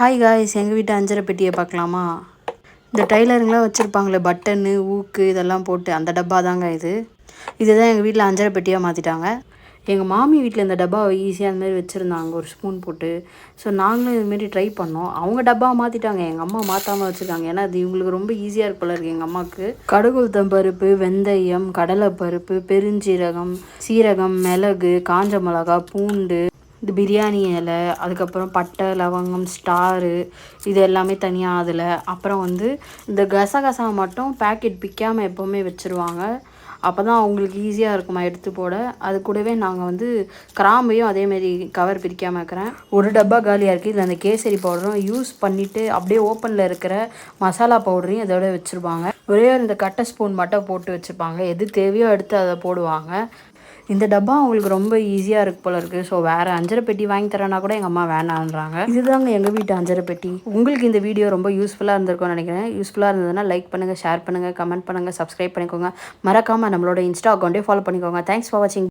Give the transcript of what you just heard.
Hi guys, எங்கள் வீட்டு அஞ்சரை பெட்டியை பார்க்கலாமா? இந்த டைலருங்களாம் வச்சுருப்பாங்களே பட்டனு ஊக்கு இதெல்லாம் போட்டு அந்த டப்பா தாங்க இதுதான் எங்கள் வீட்டில் அஞ்சரை பெட்டியாக மாற்றிட்டாங்க. எங்கள் மாமி வீட்டில் இந்த டப்பாவை ஈஸியாக அந்தமாரி வச்சுருந்தாங்க ஒரு ஸ்பூன் போட்டு. ஸோ நாங்களும் இதுமாரி ட்ரை பண்ணோம். அவங்க டப்பாவை மாற்றிட்டாங்க, எங்கள் அம்மா மாற்றாமல் வச்சுருக்காங்க. ஏன்னா அது இவங்களுக்கு ரொம்ப ஈஸியாக இருப்பல இருக்குது எங்கள் அம்மாவுக்கு. கடுகு உளுத்தம் பருப்பு, வெந்தயம், கடலைப்பருப்பு, பெருஞ்சீரகம், சீரகம், மிளகு, காஞ்ச மிளகா, பூண்டு, இந்த பிரியாணி இலை, அதுக்கப்புறம் பட்டை, லவங்கம், ஸ்டாரு, இது எல்லாமே தனியாக அதில். அப்புறம் இந்த கசகசா மட்டும் பேக்கெட் பிக்காமல் எப்போவுமே வச்சுருவாங்க. அப்போ தான் அவங்களுக்கு ஈஸியாக இருக்குமா எடுத்து போட. அது கூடவே நாங்கள் கிராம்பையும் அதேமாரி கவர் பிரிக்காமல் இருக்கிறேன். ஒரு டப்பா காலியாக இருக்குது. இதில் அந்த கேசரி பவுடரும் யூஸ் பண்ணிவிட்டு அப்படியே ஓப்பனில் இருக்கிற மசாலா பவுடரையும் இதோட வச்சுருப்பாங்க. ஒரே இந்த கட்டை ஸ்பூன் மட்டும் போட்டு வச்சுப்பாங்க. எது தேவையோ எடுத்து அதை போடுவாங்க. இந்த டப்பா அவங்களுக்கு ரொம்ப ஈஸியாக இருக்கு போல இருக்குது. ஸோ வேறு அஞ்சரை பெட்டி வாங்கி தரேன்னா கூட எங்கள் அம்மா வேணான்றாங்க. இதுதாங்க எங்கள் வீட்டு அஞ்சரை பெட்டி. உங்களுக்கு இந்த வீடியோ ரொம்ப யூஸ்ஃபுல்லாக இருந்திருக்கும்னு நினைக்கிறேன். யூஸ்ஃபுல்லாக இருந்ததுன்னா லைக் பண்ணுங்கள், ஷேர் பண்ணுங்கள், கமெண்ட் பண்ணுங்கள், சப்ஸ்கிரைப் பண்ணிக்கோங்க. மறக்காமல் நம்மளோட இன்ஸ்டா அக்கௌண்ட்டே ஃபாலோ பண்ணிக்கோங்க. தேங்க்ஸ் ஃபார் வாட்சிங்.